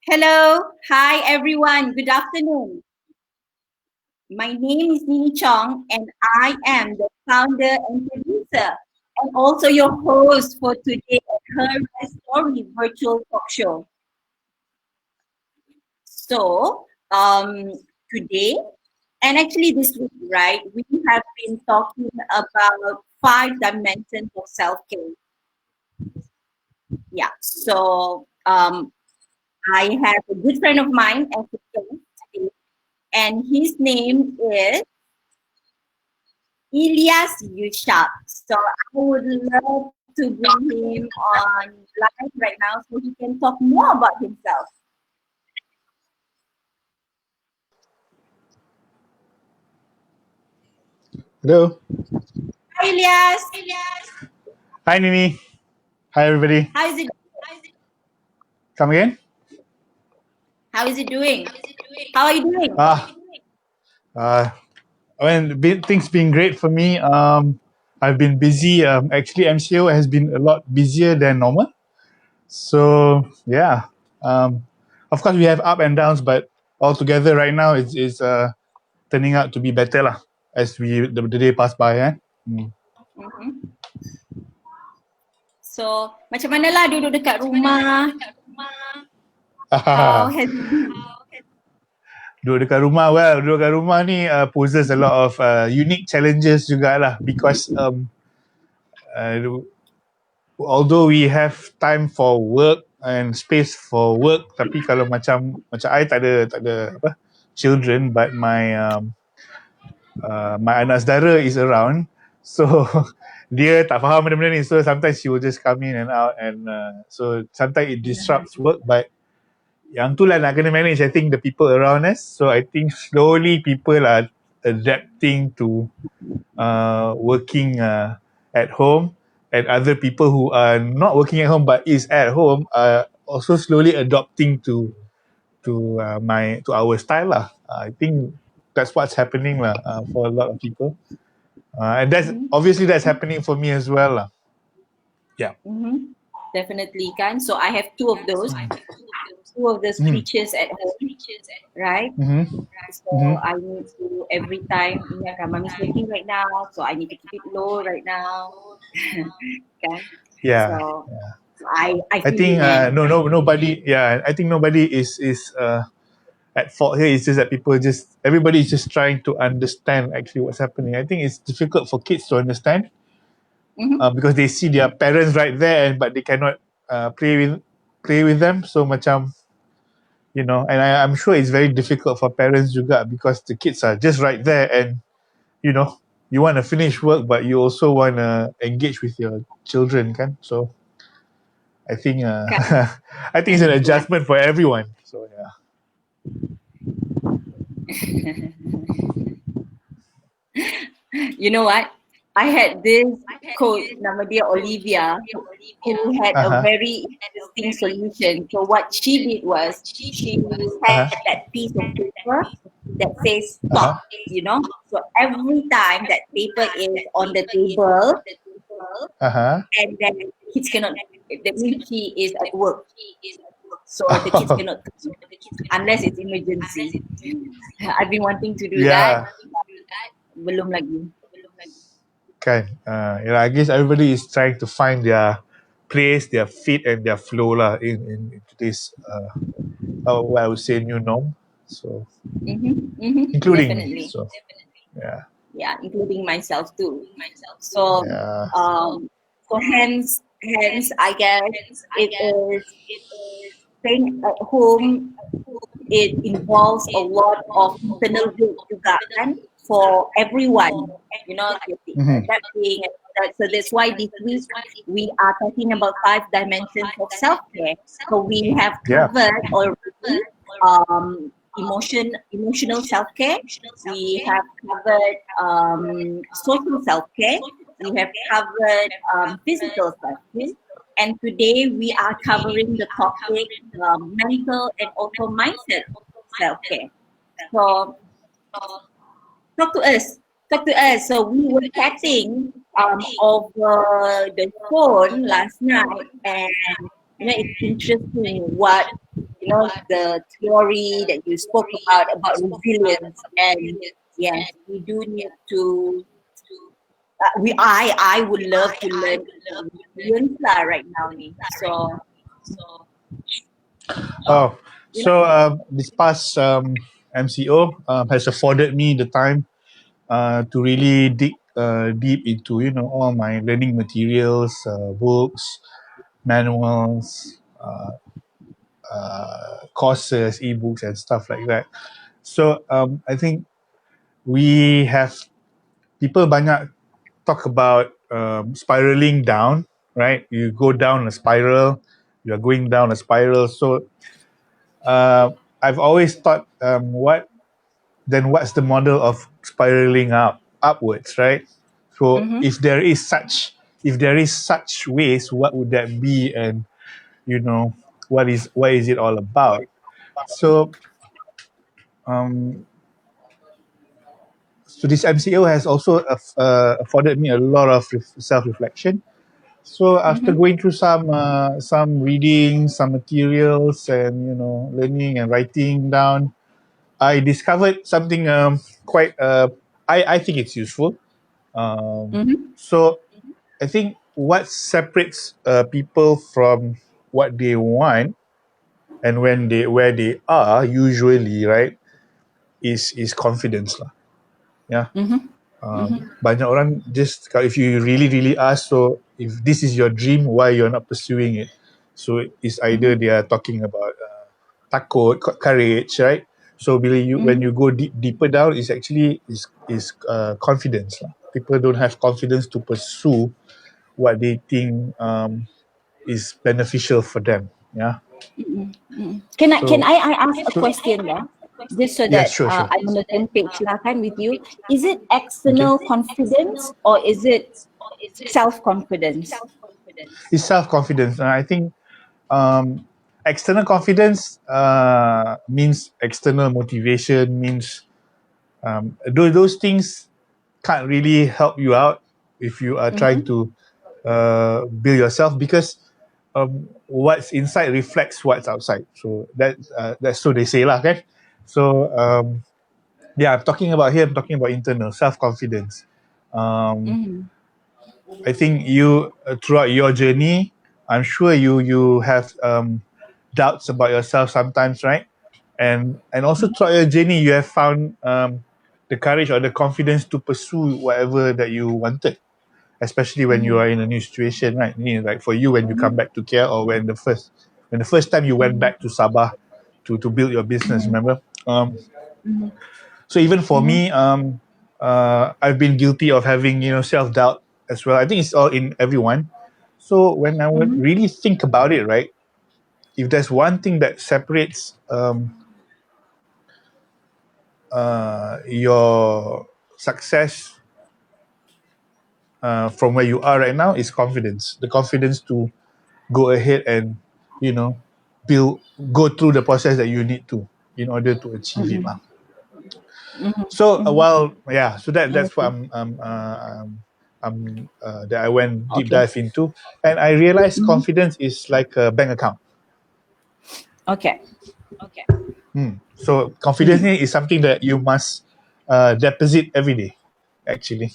Hello. Hi, everyone. Good afternoon. My name is Nini Chong, and I am the founder and producer, and also your host for today at Her Life Story virtual talk show. So, today, and actually this week, right, we have been talking about 5 dimensions of self care. Yeah. So, I have a good friend of mine as a guest today, and his name is Ilyas Yushak. So I would love to bring him on live right now so he can talk more about himself. Hello. Hi Ilyas. Hi, Nini. Hi, everybody. How is it? Come again? How is it doing? How are you doing? Ah, uh, things been great for me. I've been busy. Actually, MCO has been a lot busier than normal. So yeah. Of course, we have up and downs, but altogether right now it's turning out to be better lah as the day pass by. Mm. Mm-hmm. So macam mana lah duduk dekat rumah? How has it been? Duduk dekat rumah, duduk dekat rumah ni poses a lot of unique challenges jugalah because uh, although we have time for work and space for work, tapi kalau macam I tak ada apa children, but my anak saudara is around, so dia tak faham benda-benda ni, so sometimes she will just come in and out, and so sometimes it disrupts work, but yang tu lah nak kena manage. I think the people around us, so I think slowly people are adapting to working at home, and other people who are not working at home but is at home are also slowly adopting to our style lah. I think that's what's happening lah for a lot of people, and that's obviously that's happening for me as well lah. Yeah. Mm-hmm. Definitely kan. So I have two of those creatures at home, right? So I need to every time mommy's working right now, so I need to keep it low right now. Okay. Yeah. So I I feel think you, man. nobody. Yeah, I think nobody is at fault here. It's just that everybody is just trying to understand actually what's happening. I think it's difficult for kids to understand because they see their parents right there, but they cannot play with them. So macam, and I'm sure it's very difficult for parents juga because the kids are just right there, and you want to finish work, but you also want to engage with your children, kan? So I think Kan? I think it's an adjustment for everyone. So yeah. You know what? I had this coach, nama dia Olivia, who had a very interesting solution. So what she did was she had that piece of paper that says stop, So every time that paper is on the table, and then the kids cannot, that means she is at work. So the kids cannot, unless it's emergency. I've been wanting to do that. Belum lagi. Kan, I guess everybody is trying to find their place, their fit, and their flow lah in today's what I would say new norm. So including Definitely. me. So yeah, including myself too. So so hence I guess it is staying at home. It involves a lot of internal work juga kan for everyone, adapting. So that's why this week we are talking about 5 dimensions of self-care. So we have covered already emotional self-care. We have covered social self-care. We have covered physical self-care. And today we are covering the topic mental and also mindset self-care. So talk to us. So we were chatting over the phone last night, and it's interesting what the theory that you spoke about resilience, and yes, we do need to. I would love to learn resilience lah right now ni. So Oh, you know. so this past MCO has afforded me the time to really dig deep into all my learning materials, books, manuals, courses, ebooks, and stuff like that. So I think we have people banyak talk about spiraling down, right? You go down a spiral, you are going down a spiral. So I've always thought, what's the model of spiraling upwards, right? So if there is such ways, what would that be, and what is it all about? So um, so this MCO has also afforded me a lot of self-reflection. So after going through some reading, some materials, and learning and writing down, I discovered something quite. I think it's useful. So I think what separates people from what they want and where they are usually, right, is confidence lah. Yeah. Banyak orang just, if you really ask, so if this is your dream, why you're not pursuing it? So it's either they are talking about takut, courage, right? So when you go deeper down, it's actually is confidence lah. People don't have confidence to pursue what they think is beneficial for them. Yeah. Can So I ask a question lah? Just so yes, that sure. I'm on the same page lah kan with you. Is it external confidence or is it self-confidence? It's self-confidence. I think external confidence means external motivation, means those things can't really help you out if you are trying to build yourself, because what's inside reflects what's outside. So that's so they say lah, okay? So I'm talking about internal self-confidence. I think you throughout your journey, I'm sure you have doubts about yourself sometimes, right? And also throughout your journey, you have found the courage or the confidence to pursue whatever that you wanted, especially when you are in a new situation, right? Like for you, when you come back to KL, or when the first time you went back to Sabah to build your business, remember? So even for me, I've been guilty of having self-doubt as well. I think it's all in everyone. So when I would really think about it, right, if there's one thing that separates your success from where you are right now, is confidence. The confidence to go ahead and go through the process that you need to in order to achieve it lah. So so that's what that I went deep dive into, and I realized confidence is like a bank account. Okay. So confidence is something that you must deposit every day, actually,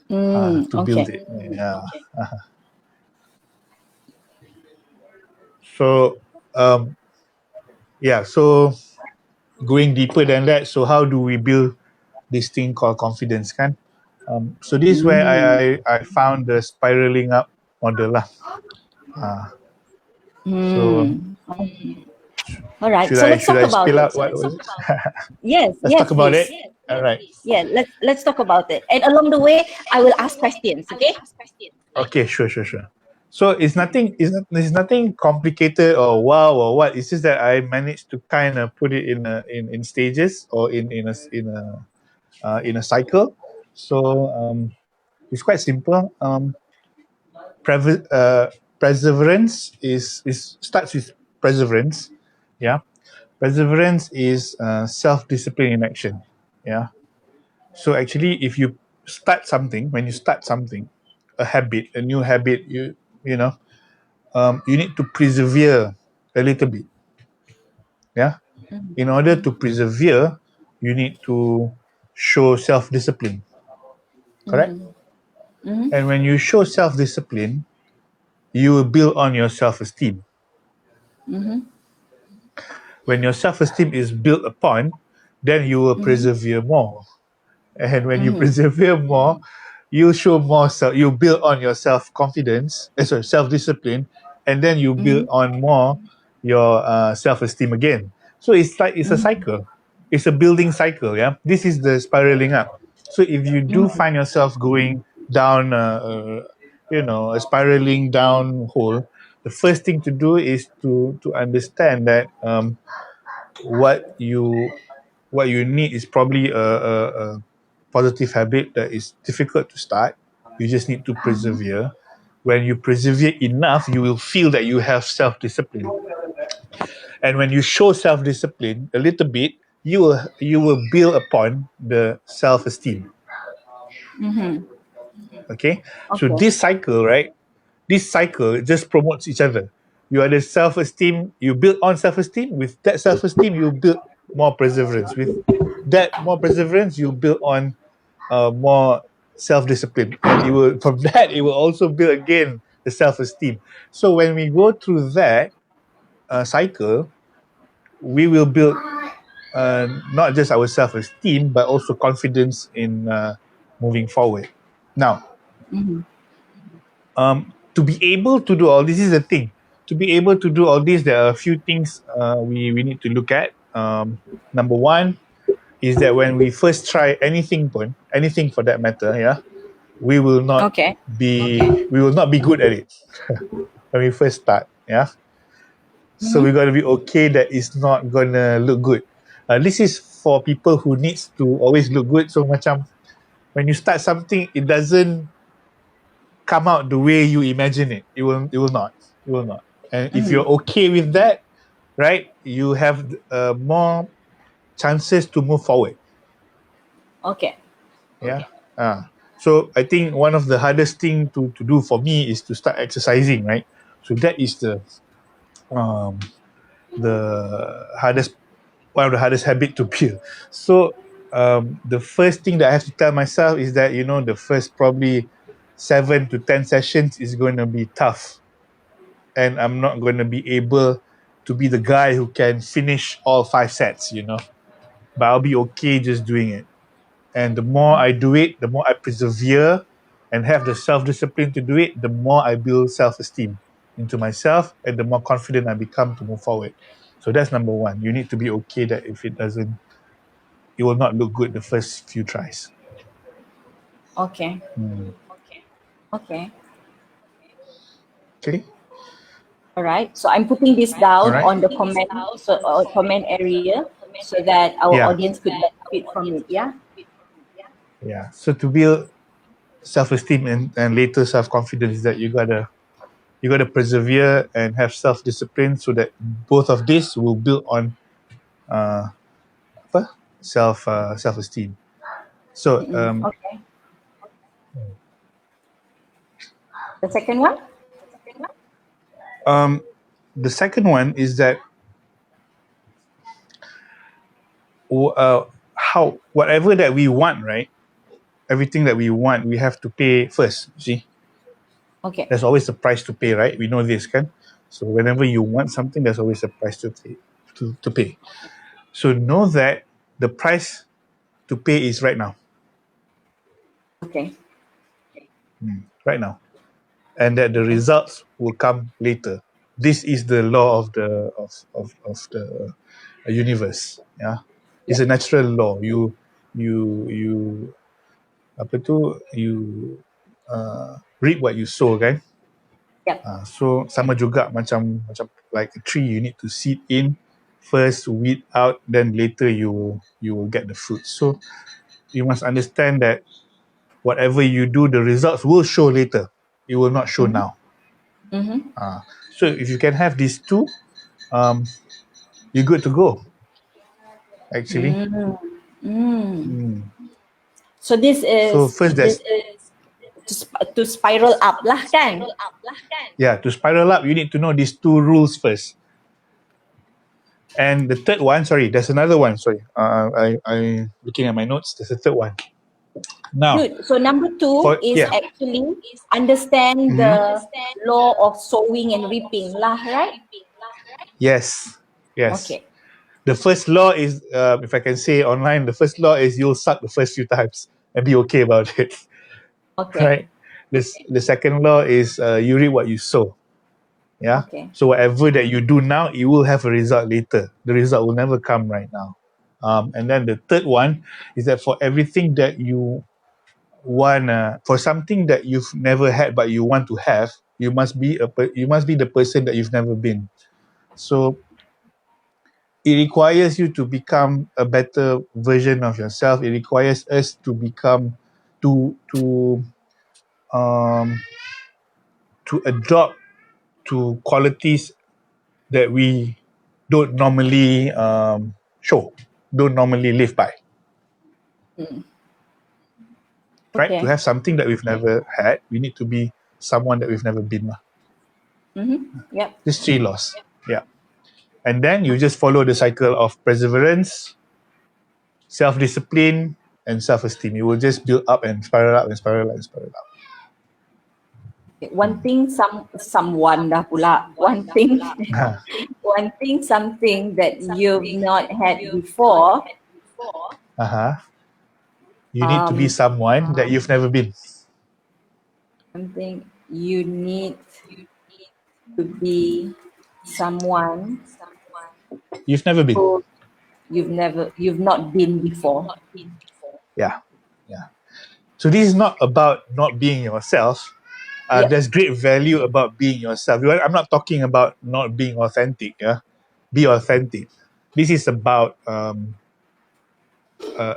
to build it. Yeah. So so going deeper than that, so how do we build this thing called confidence, kan? So this is where I found the spiraling up model lah. So All right. should So I let's talk about spill it. out what was it? Yes. Let's talk about please. it. All right. Yeah. Let's talk about it. And along the way, I will ask questions. Okay. Okay, sure. So it's nothing complicated or wow or what. It's just that I managed to kind of put it in stages, or in a cycle. So it's quite simple. Perseverance is starts with perseverance. Yeah, perseverance is self-discipline in action. Yeah. So actually, if you when you start something, a new habit, you need to persevere a little bit. Yeah. In order to persevere, you need to show self-discipline. Correct? And when you show self-discipline, you will build on your self-esteem. When your self-esteem is built upon, then you will persevere more. And when you persevere more, you show more you build on your self-confidence, self-discipline, and then you build on more your self-esteem again. So it's like it's a cycle. It's a building cycle. Yeah, this is the spiraling up. So if you do find yourself going down, a spiraling down hole, the first thing to do is to understand that what you need is probably a positive habit that is difficult to start. You just need to persevere. When you persevere enough, you will feel that you have self-discipline. And when you show self-discipline a little bit, you will build upon the self-esteem. Okay? So Okay. this cycle, right? This cycle just promotes each other. You are the self-esteem, you build on self-esteem. With that self-esteem, you build more perseverance. With that more perseverance, you build on more self-discipline, and from that it will also build again the self-esteem. So when we go through that cycle, we will build not just our self-esteem but also confidence in moving forward. Now, to be able to do all this is the thing. To be able to do all this, there are a few things we need to look at. Number one is that when we first try anything for that matter, yeah, we will not Okay. be good at it when we first start. Yeah. So we got to be okay that it's not gonna look good. This is for people who needs to always look good. So macam when you start something, it doesn't come out the way you imagine it. It will not. It will not. And if you're okay with that, right, you have more chances to move forward. Okay. Yeah. So I think one of the hardest thing to do for me is to start exercising, right? So that is the hardest one of the hardest habit to build. So the first thing that I have to tell myself is that the first probably 7 to 10 sessions is going to be tough, and I'm not going to be able to be the guy who can finish all 5 sets, but I'll be okay just doing it. And the more I do it, the more I persevere and have the self-discipline to do it, the more I build self-esteem into myself, and the more confident I become to move forward. So that's number one. You need to be okay that if it will not look good the first few tries. Okay. Okay. Okay. All right. So I'm putting this down Alright. on the comment area so that our Yeah. audience could benefit from it. Yeah. Yeah. So to build self-esteem and later self-confidence, is that you gotta persevere and have self-discipline, so that both of this will build on self-esteem. So Okay. The second one. the second one is that how whatever that we want, right? Everything that we want, we have to pay first. You see, Okay. there's always a price to pay, right? We know this, can? So whenever you want something, there's always a price to pay. To pay. So know that the price to pay is right now. Okay. Right now, and that the results will come later. This is the law of the universe. Yeah, it's a natural law. You apa tu you reap what you sow, kan? Yep. So sama juga macam like a tree, you need to seed in first, weed out, then later you will get the fruit. So you must understand that whatever you do, the results will show later. It will not show now. So if you can have these two, you're good to go. Actually. So this is So first that's to spiral up lah kan? yeah, to spiral up, you need to know these two rules first. And the third one, sorry, there's another one. Sorry, I looking at my notes. There's a third one. Now, Good. So number two for is yeah, actually understand Mhm. the law of sowing and reaping lah, right? Yes, yes. Okay. The first law is, if I can say online, the first law is you'll suck the first few times and be okay about it, Okay. right? The second law is you reap what you sow. Yeah. Okay. So whatever that you do now, you will have a result later. The result will never come right now. And then the third one is that for everything that you want, for something that you've never had but you want to have, you must be you must be the person that you've never been. So it requires you to become a better version of yourself. It requires us to become to um to adopt to qualities that we don't normally show, don't normally live by, right? To Okay. have something that we've never had, we need to be someone that we've never been. Yep. These three laws. Yeah. And then you just follow the cycle of perseverance, self-discipline, and self-esteem. You will just build up and spiral up and spiral up and spiral up. One thing, someone dah pula. One thing, one thing, something that you've not had before. Uh-huh. You need to be Um, someone that you've never been. something you need to be someone You've never been. who you've not been before. Yeah. Yeah. So this is not about not being yourself. Yep. There's great value about being yourself. I'm not talking about not being authentic. Yeah, be authentic. This is about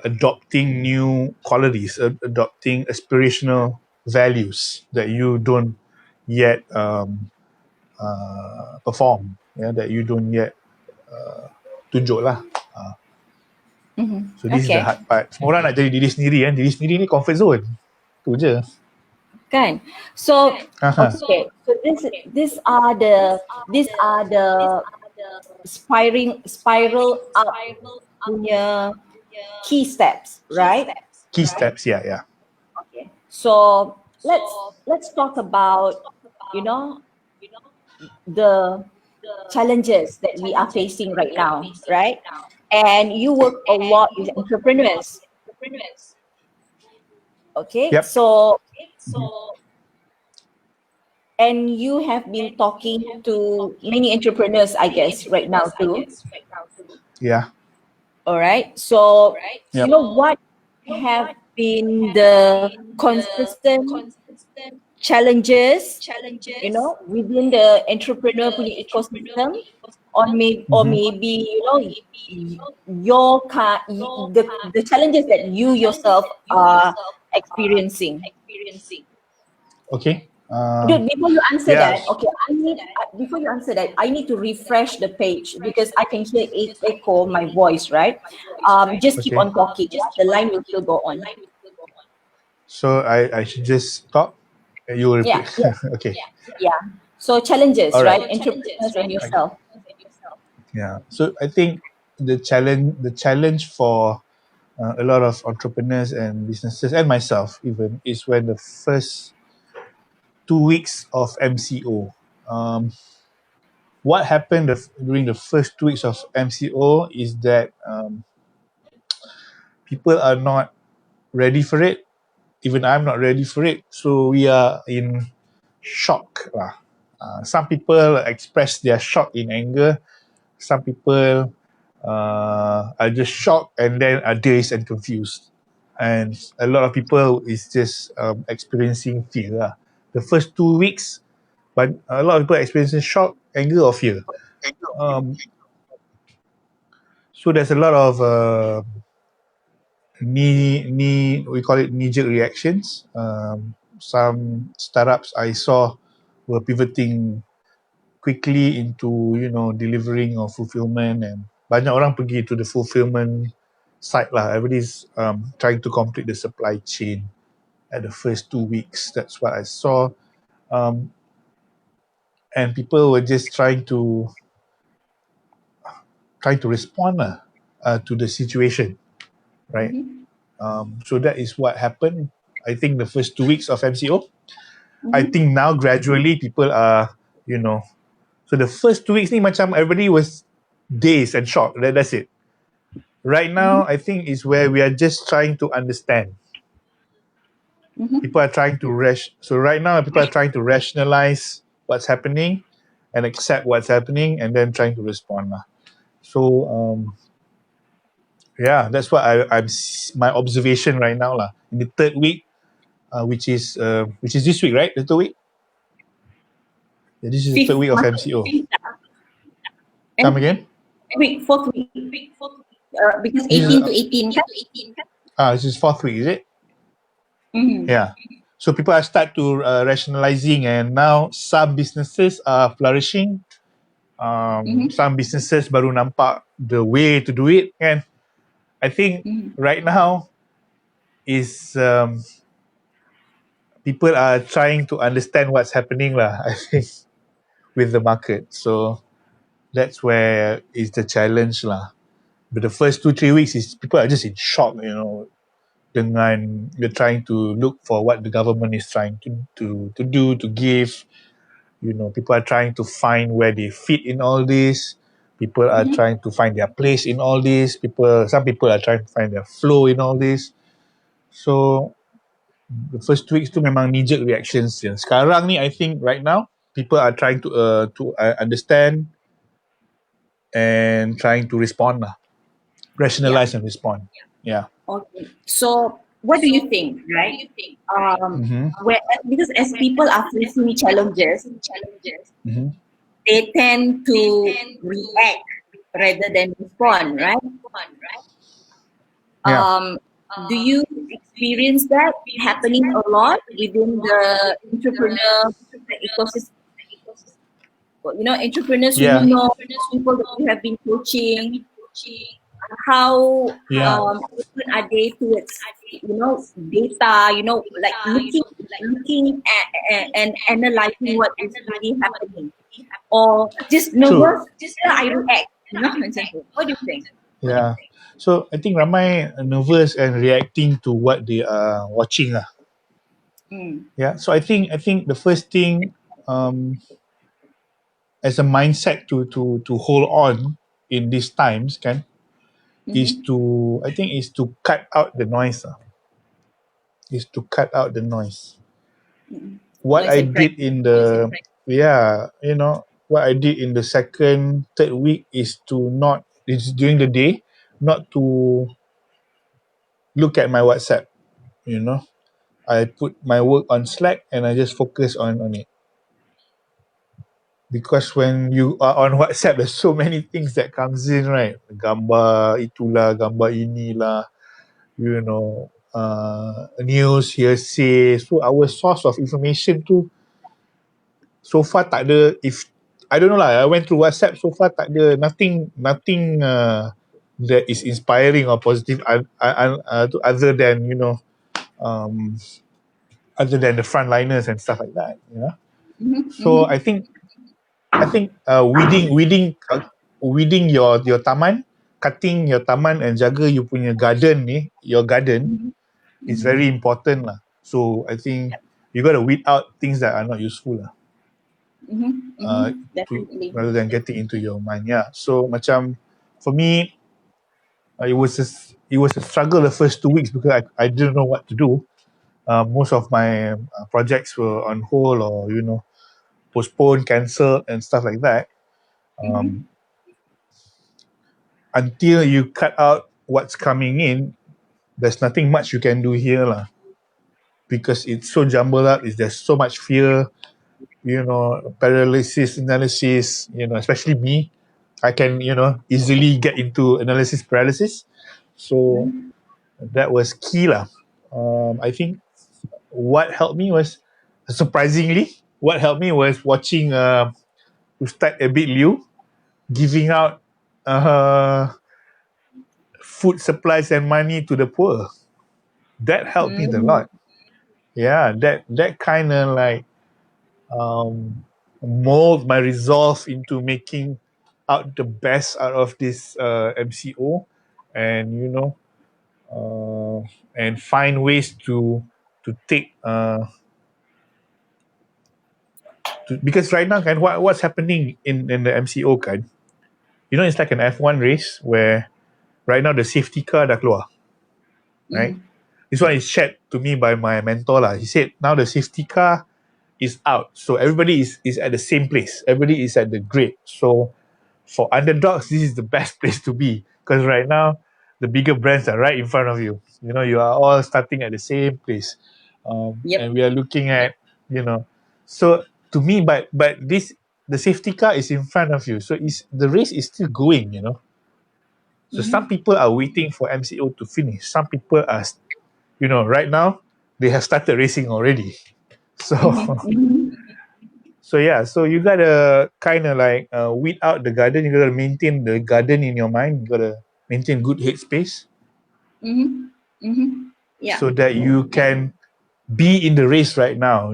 adopting new qualities, adopting aspirational values that you don't yet perform. Yeah, that you don't yet tunjuk lah. So this is the Okay. hard part. Semua orang nak jadi diri sendiri kan. Diri sendiri ni comfort zone. Tu je. Kan? So Aha. okay. So these are the spiral up punya key steps, right? Key steps. Yeah, yeah. Okay. So let's talk about, you know, the challenges that we are facing right now, right? And you work a lot with entrepreneurs. Okay. Yep. So and you have been talking to many entrepreneurs, I guess, right now too. Yeah. All right. So Yep. you know what have been the consistent challenges, you know, within the entrepreneur punya ecosystem, or maybe you know the challenges that you yourself are experiencing. Okay. Dude, before you answer Yeah. that, okay, before you answer that, I need to refresh the page because I can hear echo my voice, right? Just keep Okay. on talking. The line will still go on. So I should just stop. You will repeat. Yeah. Okay. Yeah. So challenges, All right. right? Entrepreneurs and yourself. Yeah. So I think the challenge for a lot of entrepreneurs and businesses and myself even is when the first 2 weeks of MCO. What happened during the first 2 weeks of MCO is that people are not ready for it. Even I'm not ready for it. So we are in shock lah. Some people express their shock in anger. Some people are just shocked and then are dazed and confused. And a lot of people is just experiencing fear lah. The first 2 weeks, but a lot of people experiencing shock, anger or fear. So there's a lot of we call it knee-jerk reactions. Some startups I saw were pivoting quickly into delivering or fulfillment, and banyak orang pergi to the fulfillment side lah. Everybody's trying to complete the supply chain at the first 2 weeks. That's what I saw. And people were just trying to trying to respond to the situation, right? So that is what happened. I think the first 2 weeks of MCO. I think now gradually people are, so the first 2 weeks ni macam everybody was dazed and shocked. That's it. Right now, I think is where we are just trying to understand. People are trying to so right now people are trying to rationalize what's happening and accept what's happening and then trying to respond lah. So yeah, that's what my observation right now lah. In the third week, which is this week, right? The third week. Yeah, this is the third week of MCO. Come again? Fourth week. Because 18 to 18. This is fourth week, is it? Yeah. So people are start to rationalizing, and now some businesses are flourishing. Some businesses baru nampak the way to do it, and I think right now is people are trying to understand what's happening lah. I think with the market, so that's where is the challenge lah. But the first 2-3 weeks is people are just in shock, dengan they're trying to look for what the government is trying to do, to give. People are trying to find where they fit in all this. People are trying to find their place in all this. Some people are trying to find their flow in all this. So the first 2 weeks tu memang knee-jerk reactions. Sekarang ni, I think right now people are trying to understand and trying to respond lah, rationalize and respond. Yeah. Okay. So what do you think, right? Because as people are facing challenges, they tend to react rather than respond, right? Do you experience that happening a lot within the entrepreneur ecosystem? Entrepreneurs, people that you have been coaching, how open are they towards data, like looking at and analyzing what is really happening, or just nervous, just I react, what do you think? Yeah. So I think ramai nervous and reacting to what they are watching lah. Yeah. So I think the first thing as a mindset to hold on in these times is to cut out the noise. Is to cut out the noise. What I did in the what I did in the second, third week is during the day not to look at my WhatsApp. I put my work on Slack and I just focus on it. Because when you are on WhatsApp, there's so many things that comes in, right? Gambar itulah, gambar inilah, news, hearsay. So our source of information tu so far tak ada. I don't know lah, I went through WhatsApp, so far tak ada, nothing that is inspiring or positive other than other than the frontliners and stuff like that. So I think weeding your taman, cutting your taman and jaga you punya garden your garden is very important lah. So I think you got to weed out things that are not useful lah. Rather than getting into your mind. Yeah. So macam for me, it was a struggle the first 2 weeks because I didn't know what to do. Most of my projects were on hold or postponed, cancelled and stuff like that. Until you cut out what's coming in, there's nothing much you can do here lah. Because it's so jumbled up, there's so much fear, paralysis, analysis, especially me. I can, easily get into analysis paralysis. So that was key lah. I think what helped me was, surprisingly, watching Ustaz Abid Liu giving out food supplies and money to the poor. That helped me a lot. Yeah, that kind of like mold my resolve into making out the best out of this MCO, and and find ways to take because right now kan what's happening in the MCO kan, it's like an F1 race where right now the safety car dah keluar, right? This one is shared to me by my mentor lah. He said now the safety car is out, so everybody is at the same place. Everybody is at the grid. So for underdogs, this is the best place to be because right now the bigger brands are right in front of you. You are all starting at the same place, Yep. and we are looking at So to me, but the safety car is in front of you, so the race is still going. So some people are waiting for MCO to finish. Some people are, right now they have started racing already. So so you gotta kind of like weed out the garden. You gotta maintain the garden in your mind. You gotta maintain good headspace Yeah. so that you can be in the race right now.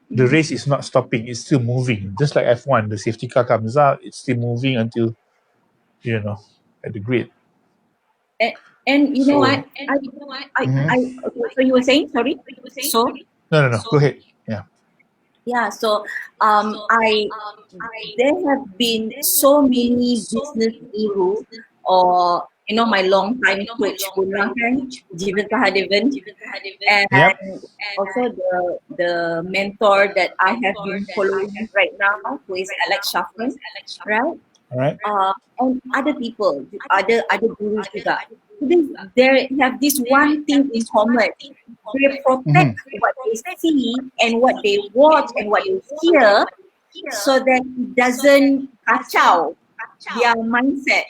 The race is not stopping; it's still moving. Just like F1, the safety car comes out, it's still moving until at the grid. And you know So- what? Okay, so you were saying, sorry? So No. Go ahead. yeah, so there have been so many business guru or my long time coach Punah kan, Jeevan Sahadevan, and Yep. also the mentor that I have been following right now, who is Alex Shafran, right? All right. And other people, other gurus juga. They have this one thing in common. They protect what they see and what they watch and what they hear, so that it doesn't kacau their mindset.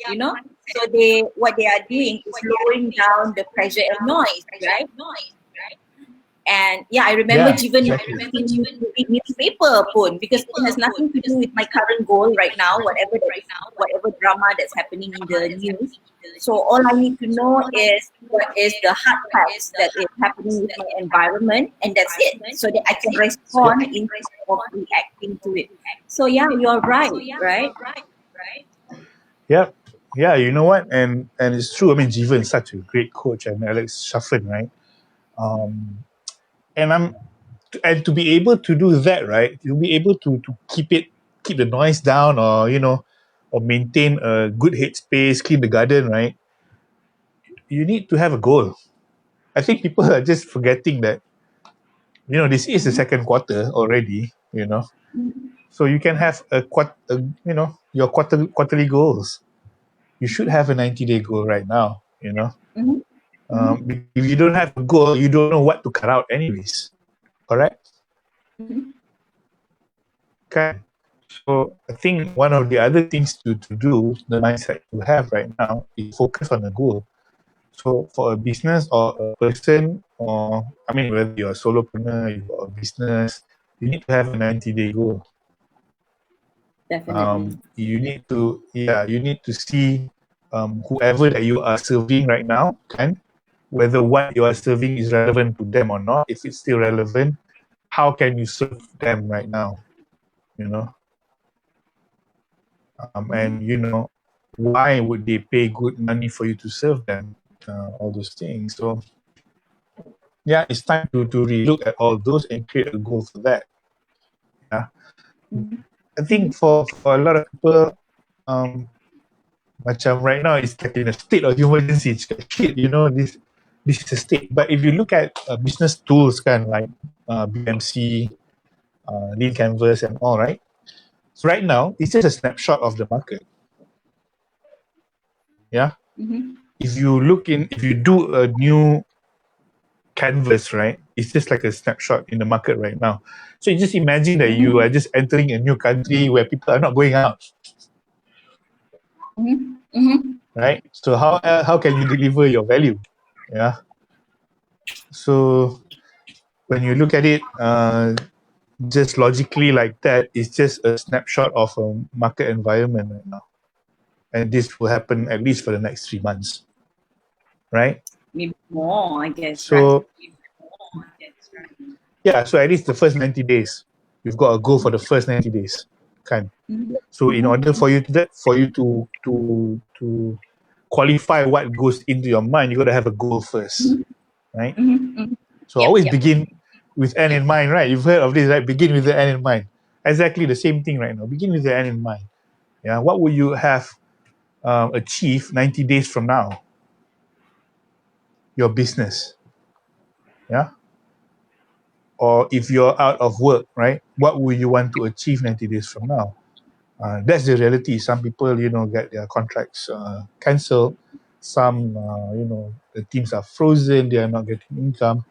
So what they are doing is lowering down the pressure and noise, right? And yeah, I remember Yeah, even exactly. asking you to read newspaper pun, because it has nothing to do with my current goal right now, whatever drama that's happening in the news. So all I need to know is what is the hard facts that is happening with my environment, and that's it. So that I can respond instead of reacting to it. So yeah, you're right? Yep. Yeah, you know what? And it's true. I mean, Jeevan is such a great coach, and Alex Shafran, right? And to be able to do that, right? To be able to keep the noise down, or or maintain a good headspace, clean the garden, right? You need to have a goal. I think people are just forgetting that, this is the second quarter already, so you can have your quarterly goals. You should have a 90-day goal right now. If you don't have a goal, you don't know what to cut out anyways. Correct? Okay. So I think one of the other things to do, the mindset you have right now, is focus on a goal. So for a business or a person, or whether you're a solopreneur, you've got a business, you need to have a 90-day goal. Definitely. You need to see whoever that you are serving right now, whether what you are serving is relevant to them or not. If it's still relevant, how can you serve them right now? And why would they pay good money for you to serve them? All those things. So yeah, it's time to relook at all those and create a goal for that. Yeah. I think for a lot of people, macam right now it's like in a state of emergency. It's like, shit, this is a state. But if you look at business tools like BMC, Lean Canvas and all, right? So right now, it's just a snapshot of the market. Yeah. If you do a new canvas, right, it's just like a snapshot in the market right now. So you just imagine that you are just entering a new country where people are not going out. Right? So how can you deliver your value? Yeah. So when you look at it, just logically like that, it's just a snapshot of a market environment right now. And this will happen at least for the next 3 months. Right? Maybe more, I guess. So yeah, so at least the first 90 days. You've got to go for the first 90 days. kan? So in order for you to qualify what goes into your mind, you got to have a goal first, right? So always begin with end in mind, right? You've heard of this, right? Begin with the end in mind. Exactly the same thing right now. Begin with the end in mind. Yeah. What will you have achieved 90 days from now? Your business. Yeah. Or if you're out of work, right? What will you want to achieve 90 days from now? That's the reality. Some people, get their contracts cancelled. Some, the teams are frozen. They are not getting income.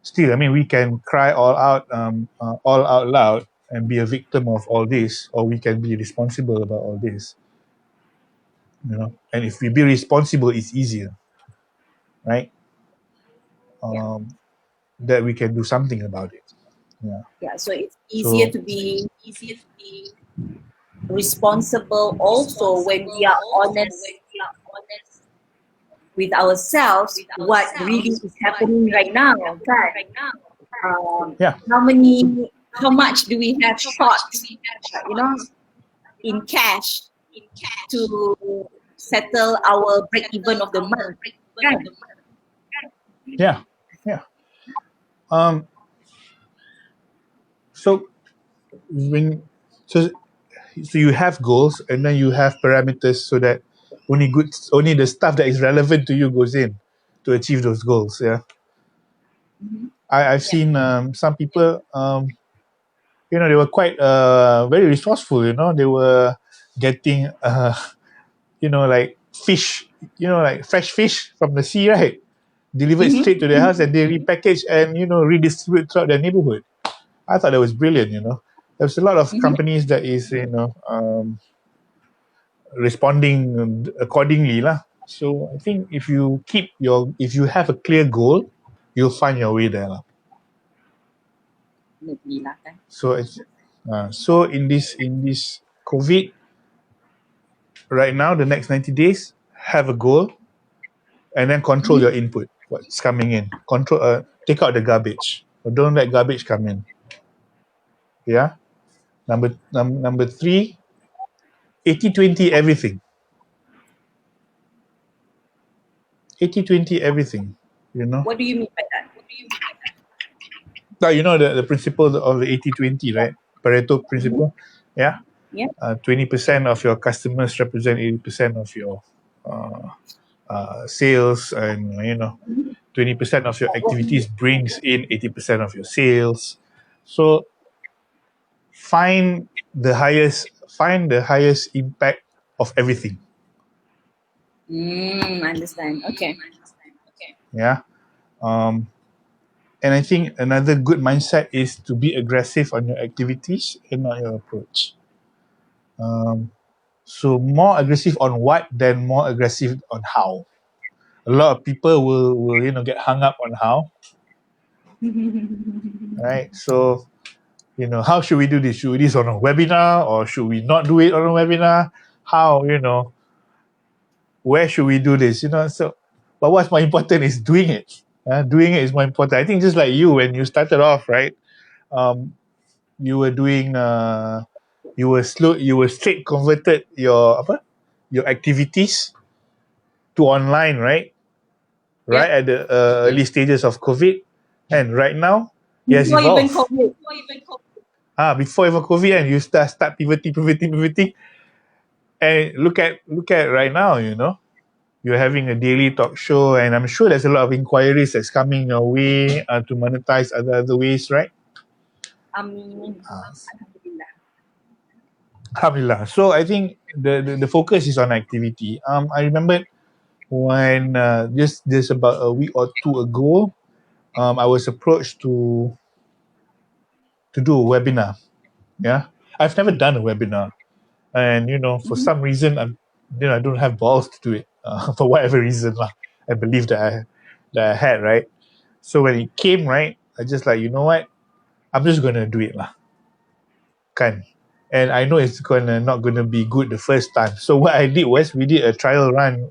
Still, I mean, we can cry all out loud and be a victim of all this, or we can be responsible about all this. And if we be responsible, it's easier, right? That we can do something about it. Yeah, so it's easier to be responsible also when we are honest with ourselves what really is happening right now, kan? Yeah. How much do we have short, in cash to settle our break even of the month, kan? Yeah. So so you have goals, and then you have parameters, so that only the stuff that is relevant to you goes in to achieve those goals. Yeah. I've seen some people, they were quite very resourceful. They were getting like fish, like fresh fish from the sea, right? Delivered straight to their house, and they repackage and redistribute throughout their neighborhood. I thought that was brilliant. There's a lot of companies that is responding accordingly lah. So I think if you have a clear goal, you'll find your way there lah. So so in this COVID right now, the next 90 days, have a goal, and then control your input. What's coming in? Take out the garbage. Or don't let garbage come in. Yeah. Number 3, 80-20 everything. 80-20 everything. What do you mean by that? Now, the principle of the 80-20, right? Pareto principle. Yeah. 20% of your customers represent 80% of your sales, and 20% of your activities brings in 80% of your sales. So find the highest impact of everything. Understand. Okay. Yeah. And I think another good mindset is to be aggressive on your activities and not your approach. So more aggressive on what, then more aggressive on how. A lot of people will get hung up on how. Right? So, how should we do this? Should we do this on a webinar, or should we not do it on a webinar? How, where should we do this? So, but what's more important is doing it. Doing it is more important. I think just like you, when you started off, right? You were doing, you were straight converted your activities to online, right? Right at the early stages of COVID, and right now, yes, Before even COVID. Before even COVID, and you start pivoting, and look at right now. You're having a daily talk show, and I'm sure there's a lot of inquiries that's coming your way to monetize other ways, right? Alhamdulillah. So I think the focus is on activity. I remember when just about a week or two ago, I was approached to do a webinar. Yeah, I've never done a webinar, and for some reason I don't have balls to do it for whatever reason lah. I believe that I had, right. So when it came, right, I just like, you know what, I'm just gonna do it lah. Kan. And I know it's not gonna be good the first time. So what I did was, we did a trial run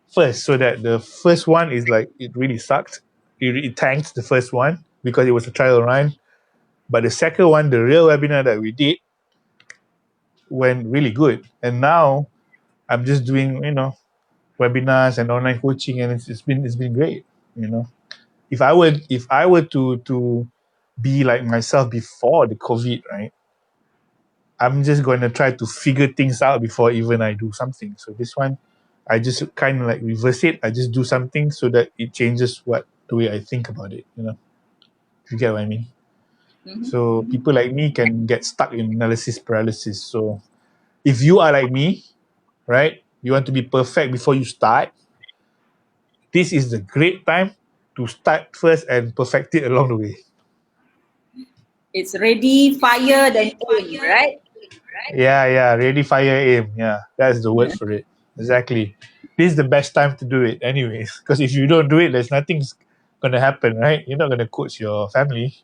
first, so that the first one is like, it really sucked. It tanked the first one because it was a trial run. But the second one, the real webinar that we did, went really good, and now I'm just doing webinars and online coaching, and it's been great. If I were to be like myself before the COVID, right? I'm just going to try to figure things out before even I do something. So this one, I just kind of like reverse it. I just do something so that it changes the way I think about it. If you get what I mean. So people like me can get stuck in analysis paralysis. So if you are like me, right, you want to be perfect before you start, this is the great time to start first and perfect it along the way. It's ready, fire, then aim, right? Yeah, ready, fire, aim. Yeah, that's the word for it. Exactly. This is the best time to do it anyways. Because if you don't do it, there's nothing's gonna happen, right? You're not gonna coach your family,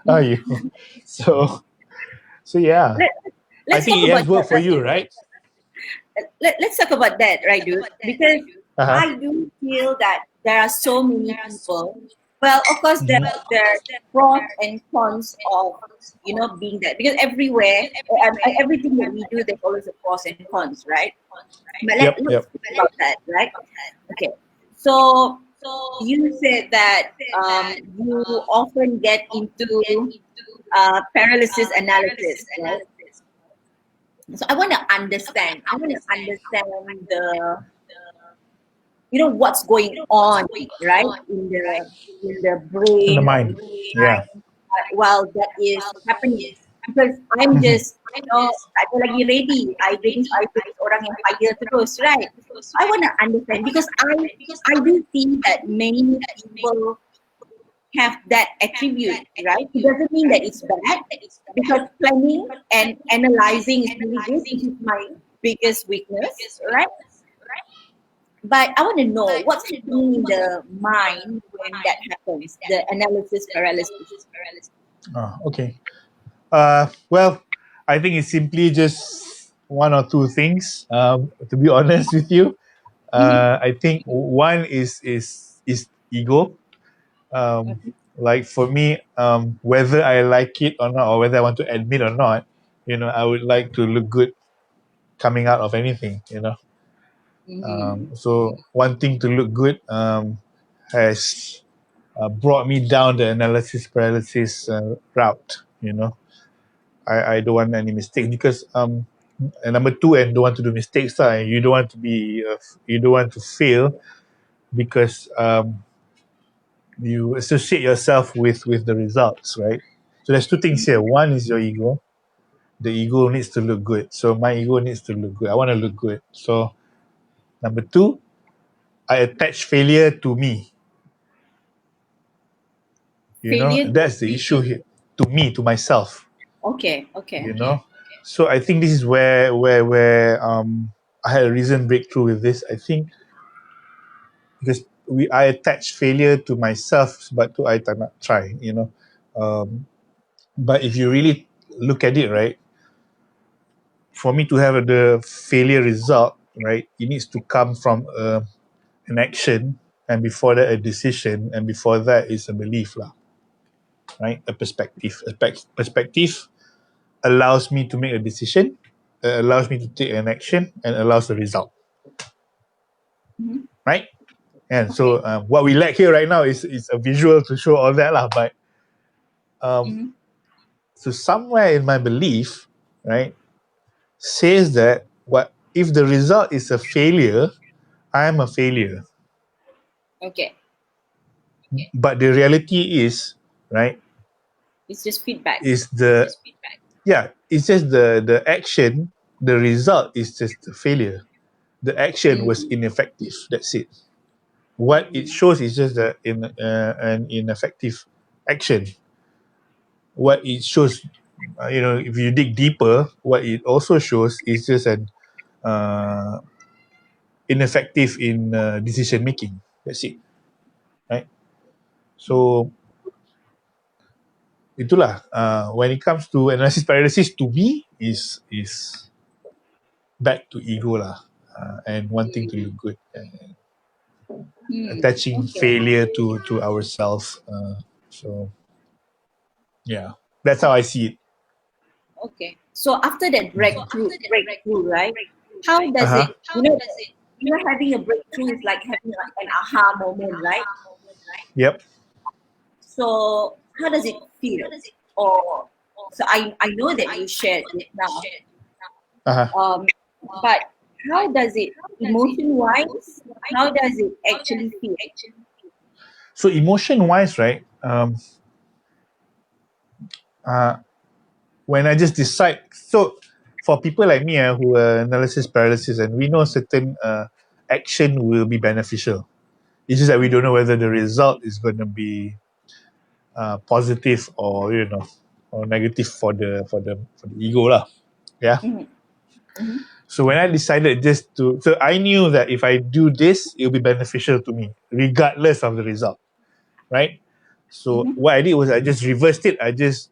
are you? So yeah. Let, I let's talk think it about has worked for that. you, right? Let's talk about that, right, dude? Because Uh-huh. I do feel that there are so many people. Well, of course, there are pros and cons of being that, because everywhere, everything that we do, there's always a pros and cons, right? But let's Yep. speak about that, right? Okay. So you said that you often get into paralysis analysis, right? So I want to understand. I want to understand the what's going on, right, in the In the brain or in mind. the Yeah. mind while that is happening. Because I'm Mhm. just tak ada lagi ready. I jadi orang yang fire terus, right? I want to understand because I do see that many people have that attribute, right? It doesn't mean that it's bad, because planning and analyzing is really good, which is my biggest weakness, right? But I want to know what's happening in the mind when that happens, the analysis paralysis. Okay. Well, I think it's simply just one or two things. To be honest with you, I think one is ego. Okay. Like for me, whether I like it or not, or whether I want to admit or not, I would like to look good coming out of anything. So wanting to look good has brought me down the analysis paralysis route. I don't want any mistakes because and number two, and don't want to do mistakes. You don't want to be you don't want to fail because you associate yourself with the results, right? So there's two things here. One is your ego. The ego needs to look good. So my ego needs to look good. I want to look good. So number two, I attach failure to me. Failure. That's the issue here. To me, to myself. Okay. So I think this is where I had a recent breakthrough with this. I think because I attach failure to myself, but to I not try. But if you really look at it, right, for me to have the failure result, right, it needs to come from an action, and before that a decision, and before that is a belief, lah, right? A perspective. Perspective allows me to make a decision, allows me to take an action, and allows the result, right? And so what we lack here right now is a visual to show all that, lah. But so somewhere in my belief, right, says that what if the result is a failure, I am a failure. Okay. But the reality is, right, It's just feedback. it's just the action, the result is just the failure. The action was ineffective. That's it. What it shows is just an ineffective action. What it shows, if you dig deeper, what it also shows is just an ineffective in decision making. That's it, right? So itulah when it comes to analysis paralysis, to me is back to ego lah, and wanting to look good, and attaching Okay. failure to ourselves. So yeah, that's how I see it. Okay. So after that breakthrough, right? How does Uh-huh. it, having a breakthrough is like having an aha moment, right? Yep. So how does it feel? Or so I know that you shared it now, Uh-huh. but how does it emotion wise? How does it actually feel? So emotion wise, right? Uh, when I just decide, so for people like me who are analysis paralysis, and we know certain action will be beneficial. It's just that we don't know whether the result is going to be positive or or negative for the ego lah. Yeah. Mhm. Mhm. So when I decided so I knew that if I do this, it will be beneficial to me, regardless of the result, right? So Mhm. what I did was I just reversed it. I just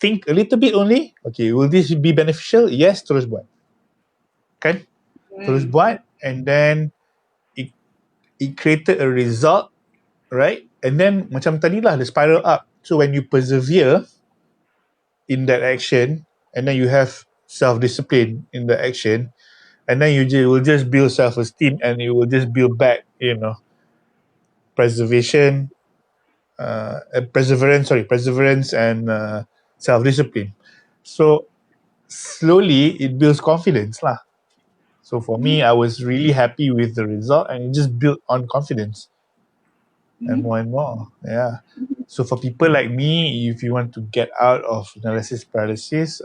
think a little bit only. Okay, will this be beneficial? Yes, terus buat. Kan? Terus Mm. buat, and then it created a result, right? And then macam tadi lah, the spiral up. So when you persevere in that action, and then you have self-discipline in the action, and then will just build self-esteem, and you will just build back, preservation, perseverance and self-discipline. So slowly it builds confidence lah. So for me, I was really happy with the result, and it just built on confidence and more and more. Yeah. So for people like me, if you want to get out of analysis paralysis,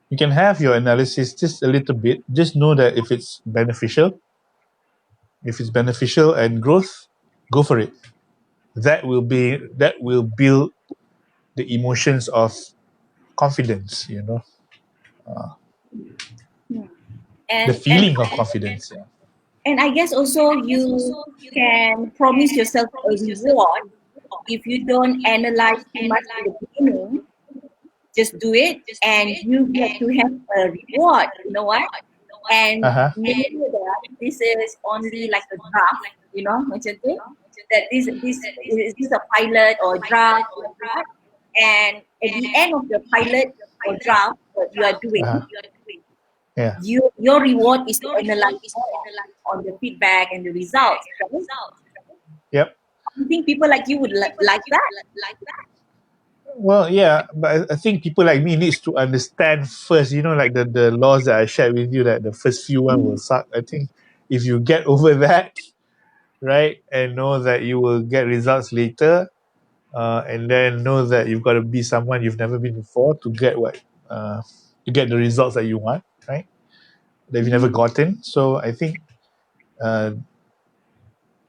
you can have your analysis just a little bit. Just know that if it's beneficial, and growth, go for it. That will build the emotions of confidence. Mm. The And feeling of confidence. Yeah. and I guess also you can promise yourself a reward if you don't analyze too much in the beginning. Just do it, and you get to have a reward. You know what? Uh And huh. know that this is only like a draft. Macam tu. That this is a pilot or draft or what? And at the end of the pilot or draft, what you are Uh doing, huh. Yeah. your reward is to analyze more on the feedback and the results. Right? Yep. You think people like you would like that? Well, yeah, but I think people like me needs to understand first. Like the laws that I shared with you, that the first few one will suck. I think if you get over that, right, and know that you will get results later, and then know that you've got to be someone you've never been before to get to get the results that you want, right? That you've never gotten. So uh,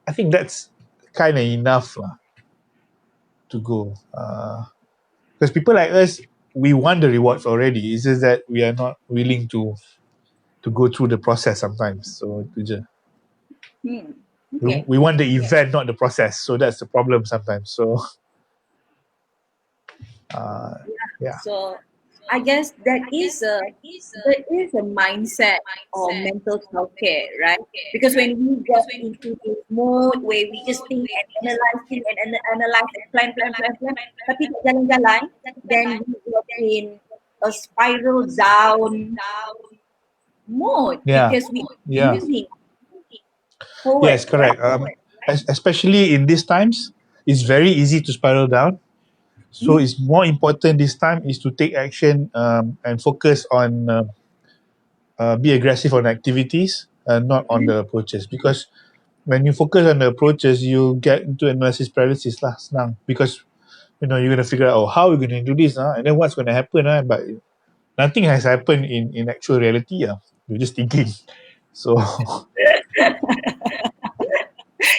I think that's kind of enough lah to go. Because people like us, we want the rewards already. It's just that we are not willing to go through the process sometimes. So itu je. Hmm. Okay. We want the event, not the process. So that's the problem sometimes. So yeah. So I guess that is a mindset or mental self care, right? Because when we get into this mode where we just think and analyze and plan, tapi tak jalan-jalan, then we get in a spiral down mode Yeah. because we are Yeah. moving forward, Yes, right? correct. Especially in these times, it's very easy to spiral down. So it's more important this time is to take action, and focus on be aggressive on activities, not on the approaches. Because when you focus on the approaches, you get into analysis paralysis lah, senang. Because you're gonna figure out, how we're gonna do this, and then what's gonna happen, but nothing has happened in actual reality. You're just thinking. So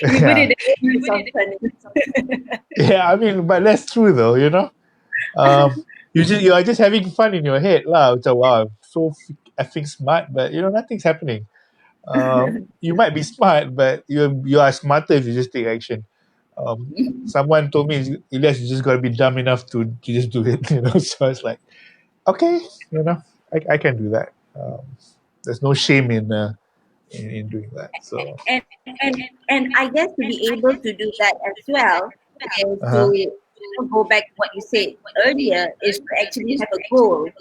You put yeah, it in something. yeah. I mean, but that's true though. You are just having fun in your head lah. Macam, wow, I'm so effing smart, but nothing's happening. You might be smart, but you are smarter if you just take action. Someone told me, Elias, you just gotta be dumb enough to just do it. So I was like, okay, I can do that. There's no shame in doing that. So and and I guess to be able to do that as well is uh-huh. to go back to what you said earlier is to actually have a goal.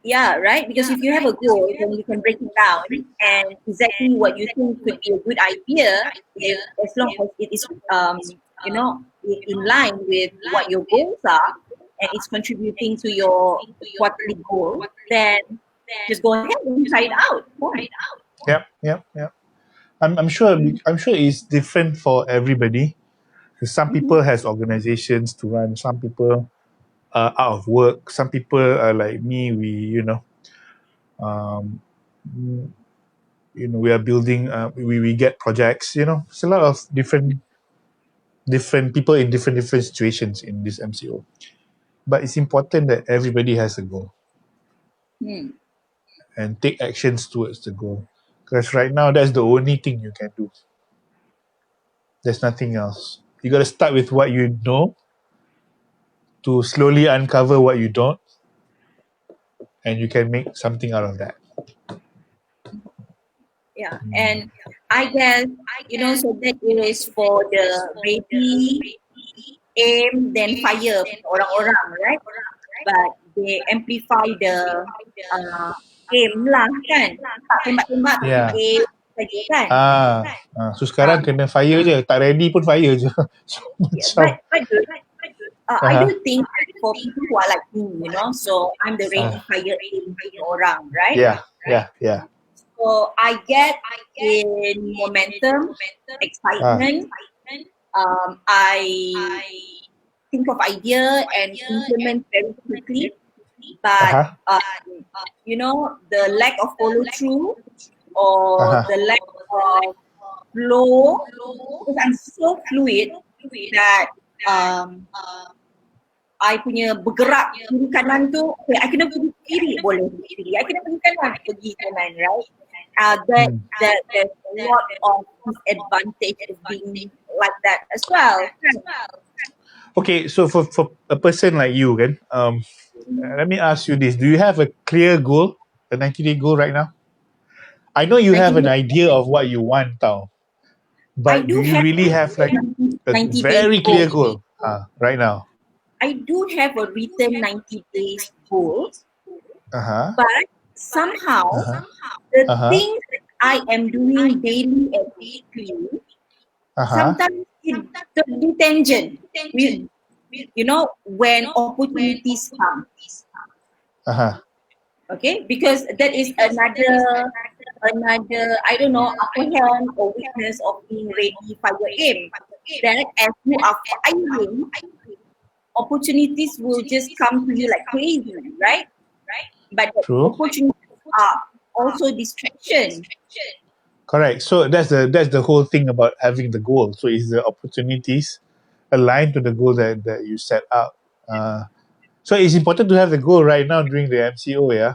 Yeah, right? Because if you have a goal, then you can break it down and exactly what you think could be a good idea, if as long as it is in line with what your goals are and it's contributing to your quarterly goal, then just go ahead and try it out. Fine. Yep. I'm sure it's different for everybody. Some Mhm. people has organizations to run. Some people are out of work. Some people are like me. Um, mm, we are building. We get projects. It's a lot of different people in different situations in this MCO. But it's important that everybody has a goal Hmm. and take actions towards the goal. Because right now, that's the only thing you can do. There's nothing else. You got to start with what you know to slowly uncover what you don't, and you can make something out of that. Yeah, and I guess so that is for the ready, aim, then fire orang-orang, right? But they amplify the uh, aim lah kan. Tak tembak-tembak tapi Yeah. aim saja kan. So sekarang Um, kena fire je. Tak ready pun fire je. So yeah, macam I do think for people who are like me, so I'm the ready, fire, aim orang, right? yeah. So I get in momentum, excitement. I think of idea and implement very quickly. But the lack of follow through or the lack of flow, because I'm so fluid that I punya bergerak kiri kanan tu, okay, I kena pergi kiri boleh pergi kiri, I kena pergi kanan pergi kanan, right? There's a lot of disadvantage of being like that as well. Okay, so for a person like you, kan, let me ask you this: do you have a clear goal, a 90-day goal right now? I know you have an idea of what you want, tau, but do you really have like a 90 very days clear goal. goal right now? I do have a written 90 days goal, but somehow the things that I am doing daily and weekly, sometimes it be tangent. When opportunities come. Okay, because that is another I don't know, upper hand or weakness of being ready, fire, aim. That as you are firing, opportunities will just come to you like crazy, right? But the True. opportunities are also distraction. Correct. So that's the whole thing about having the goal. So is the opportunities aligned to the goal that you set out. So it's important to have the goal right now during the MCO, yeah,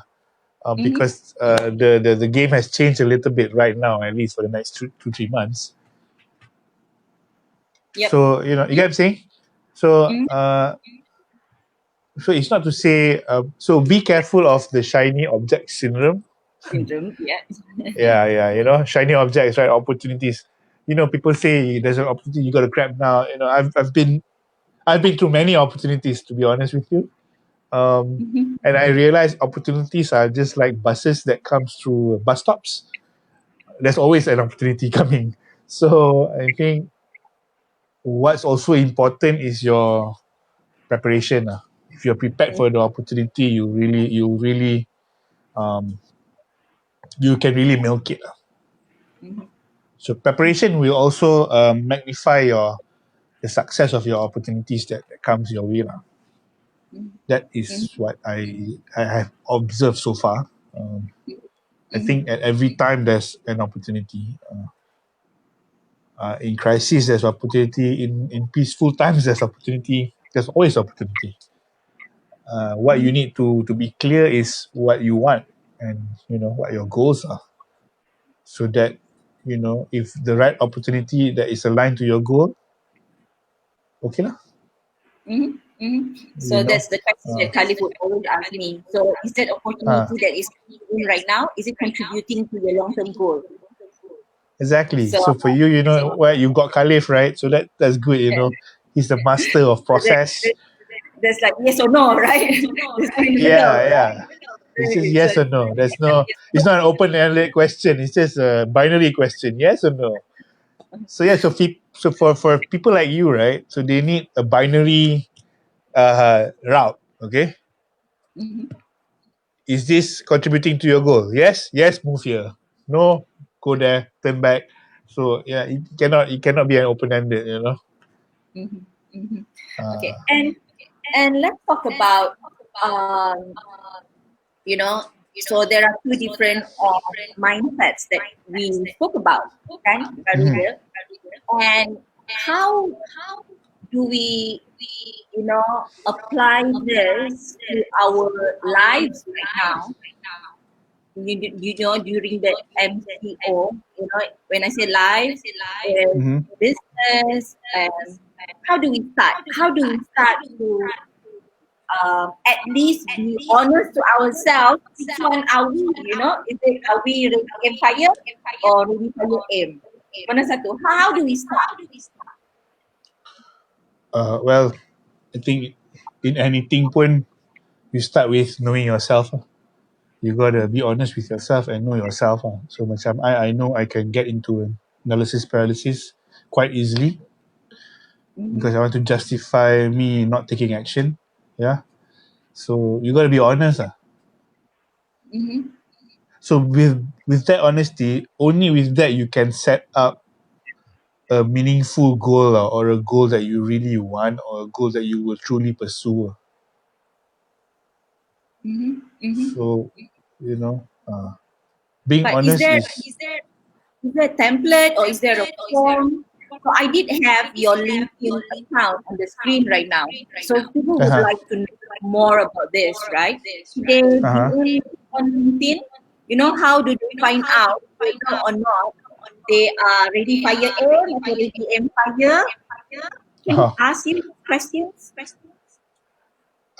because the game has changed a little bit right now, at least for the next 3 months. Yep. So you get what I'm saying. So so it's not to say. So be careful of the shiny object syndrome. Yeah. Yeah. Shiny objects, right? Opportunities. People say there's an opportunity, you got to grab now. I've been through many opportunities, to be honest with you. And I realized opportunities are just like buses that comes through bus stops. There's always an opportunity coming. So I think what's also important is your preparation. If you're prepared for the opportunity, you can really milk it. So preparation will also magnify the success of your opportunities that comes your way. That is what I have observed so far. I think at every time there's an opportunity. In crisis, there's opportunity. In peaceful times, there's opportunity. There's always opportunity. What you need to be clear is what you want and what your goals are, so that if the right opportunity that is aligned to your goal, okay lah. So that's the question that Khalif would always ask me. So is that opportunity that is in right now, is it contributing to your long-term goal? Exactly. So for you, you've got Khalif, right? So that's good. He's the master of process. there's like yes or no, right? There's no in the middle, Yeah. It's just right? yes or no. It's not an open-ended question. It's just a binary question. Yes or no. So yeah, so for people like you, right? So they need a binary route. Okay, Mhm. is this contributing to your goal? Yes, move here. No, go there, turn back. So yeah, it cannot be an open-ended. Mhm. Mhm. Uh, Okay, and let's talk about um, you know. So there are two different mindsets that we spoke about, kan, Kak mhm. Rudil? And how do we, apply this to our lives right now? During the MCO, when I say life, is Mhm. business, and how do we start? How do we start to at least be honest to ourselves? Which one are we? Is it, are we ready aim fire or ready fire aim? Mana satu? How do we start? Well, I think in anything pun you start with knowing yourself. You gotta be honest with yourself and know yourself. So macam I know I can get into an analysis paralysis quite easily because I want to justify me not taking action. Yeah. So you gotta be honest. Mm-hmm. So with that honesty, only with that you can set up a meaningful goal or a goal that you really want or a goal that you will truly pursue. Mm-hmm. Mm-hmm. So being But is honest there is is there a template or is there a form? So I did have your LinkedIn account on the screen right now. So if people would uh-huh, like to know more about this, right? They uh-huh. begin on LinkedIn. How do they find out whether or not they are ready fire aim or ready aim fire? Can we Uh-huh. ask you questions?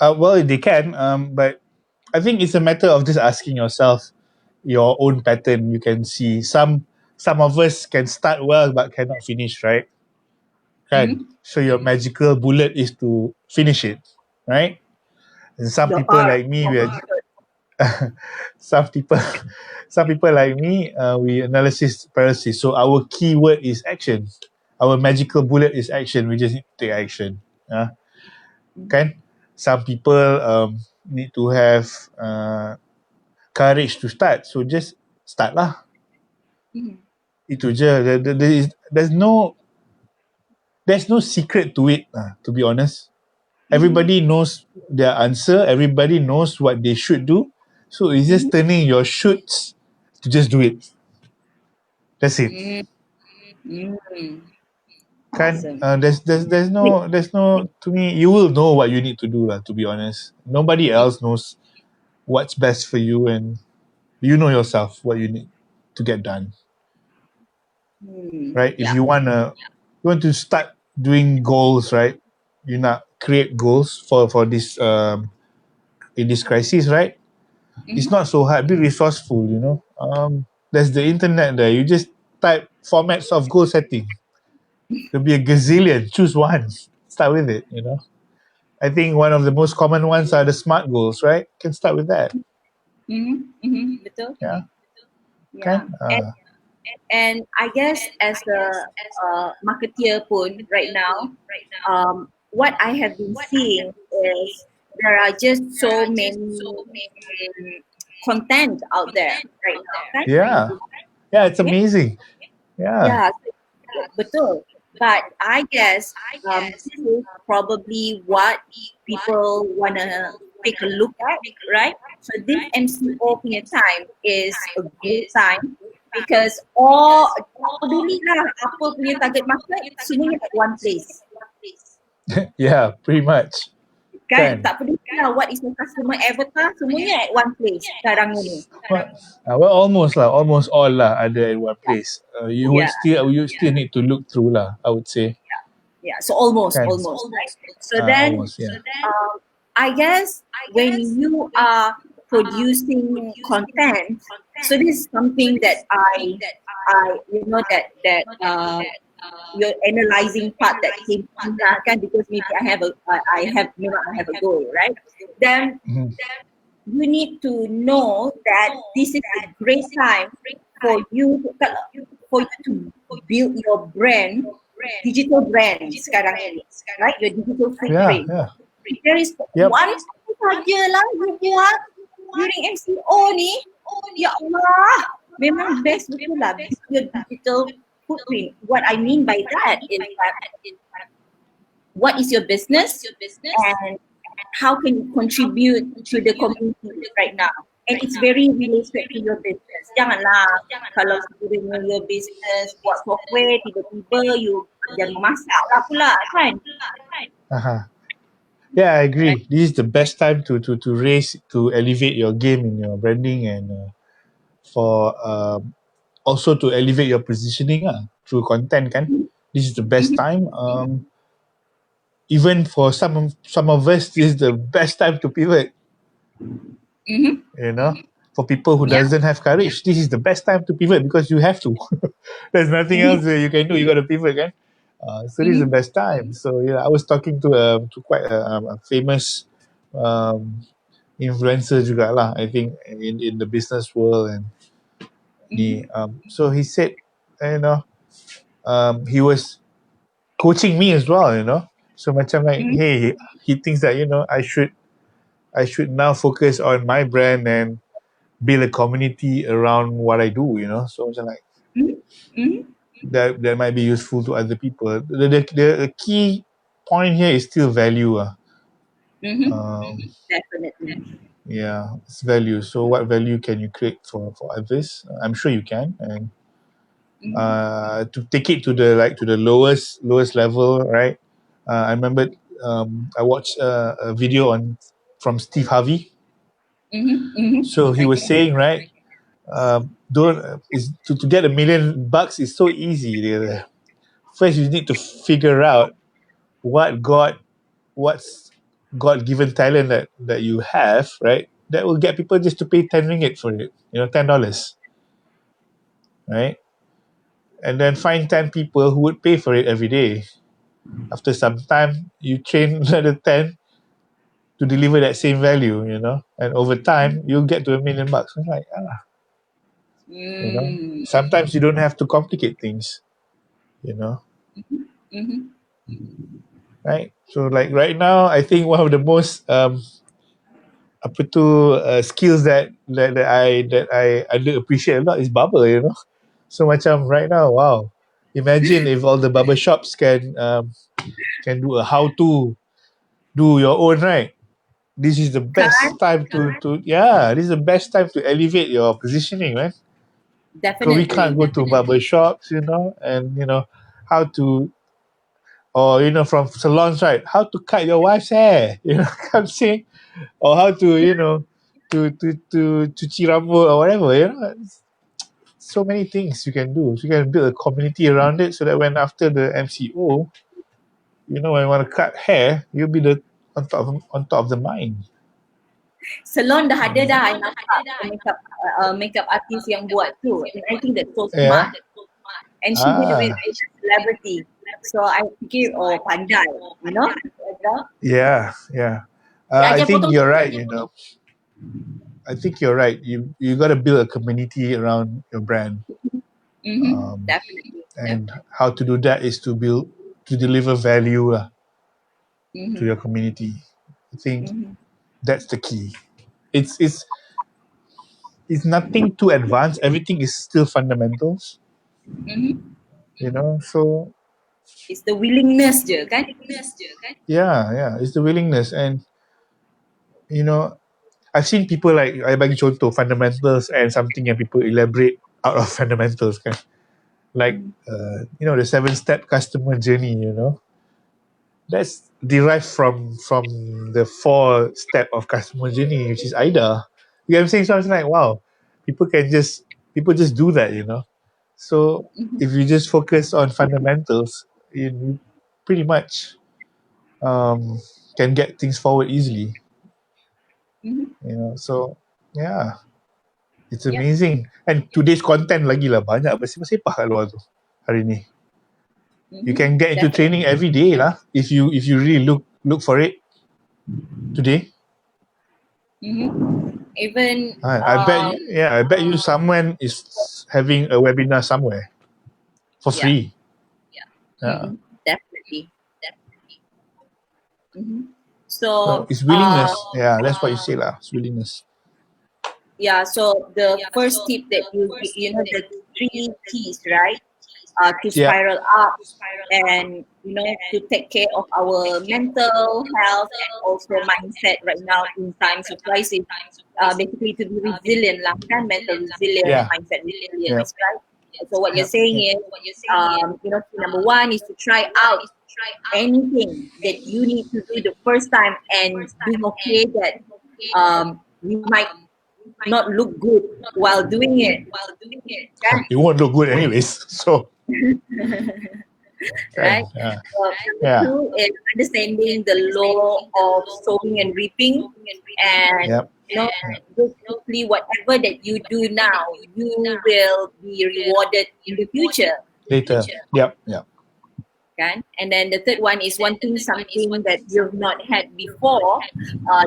Well, they can, but I think it's a matter of just asking yourself your own pattern. You can see some of us can start well but cannot finish, right? Kan? Mm-hmm. So your magical bullet is to finish it, right? And some The people R like me, of we are method. some people some people like me, we analysis paralysis. So our keyword is action. Our magical bullet is action. We just need to take action. Kan? Some people need to have courage to start. So just start lah. Mm-hmm. Itu je. There's no secret to it. To be honest, Mm-hmm. everybody knows their answer. Everybody knows what they should do. So it's just turning your shoulds to just do it. That's it. Mm-hmm. Mm-hmm. Kan? Awesome. There's no. To me, you will know what you need to do lah. To be honest, nobody else knows what's best for you, and you know yourself what you need to get done. Right? If Yeah. you want to start doing goals, right? You not create goals for this in this crisis, right? It's Mm-hmm. not so hard. Be resourceful. There's the internet there. You just type formats of goal setting. There'll be a gazillion. Choose one. Start with it. I think one of the most common ones are the SMART goals, right? Can start with that. Mm-hmm. Mm-hmm. Betul. Yeah. Yeah. Can. And I guess as a marketeer pun right now, what I have been seeing is there are just so many content out there right now, kan? Yeah. Yeah. It's Okay? amazing. Yeah. Yeah, betul. But I guess this is probably what people wanna take a look at, right? So this MCO punya time is a great time because tak peduli lah apa punya target market, semuanya at one place. Yeah. Pretty much. Kan? Can. Tak peduli lah what is your customer avatar, semuanya at one place sekarang ni. Well, almost all lah ada in one place. You would Yeah, still need to look through lah. I would say. yeah. So almost, Kan. right? So then Almost. Yeah. I guess when you are producing content, so this is something that I your analyzing part that came in lah kan, because maybe I have a goal, right? Then Mhm. you need to know that this is a great time for you to build your brand, digital brand sekarang ini, right? Your digital Yeah, footprint. yeah. There is Yep. one saja lah you buat during MCO ni, ya Allah, memang best betul lah, build your digital footprint. What I mean by that is that what is your business and how can you contribute to the community right now, and it's very related to your business. Janganlah kalau sekiranya your business buat software, tiba-tiba you jangan memasak lah pula kan. Uh-huh. Yeah, I agree. This is the best time to raise, to elevate your game in your branding, and for also to elevate your positioning through content kan. This is the best time. Even for some of us, this is the best time to pivot. Mm-hmm. You know, for people who Yeah. doesn't have courage, this is the best time to pivot because you have to. There's nothing else that you can do. You got to pivot, kan? So this is the best time. So yeah, I was talking to quite a famous influencer juga lah. I think in the business world, and so he said, you know, he was coaching me as well. You know, so macam like, hey, he thinks that, you know, I should now focus on my brand and build a community around what I do, you know. So macam like that might be useful to other people. The key point here is still value. Definitely. Yeah, it's value. So what value can you create for others? I'm sure you can. And to take it to the lowest level, right? I remember I watched a video from Steve Harvey. So he was saying, right, don't is to get $1 million is so easy. First, you need to figure out what's God given talent that you have, right? That will get people just to pay 10 ringgit for it, you know, $10, right? And then find 10 people who would pay for it every day. After some time, you train another 10 to deliver that same value, you know, and over time, you'll get to $1 million. It's like, you know, sometimes you don't have to complicate things, you know. Right? So like right now, I think one of the most skills that I underappreciate a lot is barber, you know. So macam right now, wow. Imagine if all the barber shops can do a how to do your own, right? This is the best time this is the best time to elevate your positioning, right? Because we can't go to barber shops, you know, and you know how to, or you know, from salons, right? How to cut your wife's hair, you know, I'm saying, or how to, you know, to cuci rambut or whatever, you know. So many things you can do. So you can build a community around it, so that when after the MCO, you know, when you want to cut hair, you'll be the on top of the mind. Salon dah ada dah, I nampak makeup artist yang buat tu, and I think that's so smart. And she did it with a celebrity. So I fikir, oh pandai, you know. Yeah. I think you're right, you know. I think you're right. You got to build a community around your brand. Definitely. And how to do that is to deliver value to your community. I think that's the key. It's nothing too advanced. Everything is still fundamentals. You know, so it's the willingness je, kan? Yeah, it's the willingness. And you know, I've seen people like, I bagi contoh fundamentals and something yang people elaborate out of fundamentals, kan? Like you know, the 7-step customer journey, you know, that's derived from the 4-step of customer journey, which is AIDA. You know what I'm saying? So I was like, wow, people just do that, you know. So if you just focus on fundamentals, you pretty much can get things forward easily. You know, so yeah, it's amazing. And today's content lagi lah banyak bersepah kat luar tu hari ni. You can get into training every day lah. If you really look for it today. Even I bet you someone is having a webinar somewhere for Yeah. free. Yeah. Definitely. So So it's willingness. That's what you say lah. It's willingness. so the first tip that you know the 3 T's, right? To Yeah. spiral up and to take care of our mental health and also mindset right now in times of crisis. Basically to be resilient lah kan, mental resilience, Yeah. mindset resilience, right? So what you're saying is, number one is to try out anything that you need to do the first time and being okay that you might not look good while doing it. Kan? It won't look good anyways. So. Right? Yeah. Number two is understanding the law of sowing and reaping, and basically whatever that you do now, you will be rewarded in the future. Later. Yep. Kan? And then the third one is wanting something that you've not had before.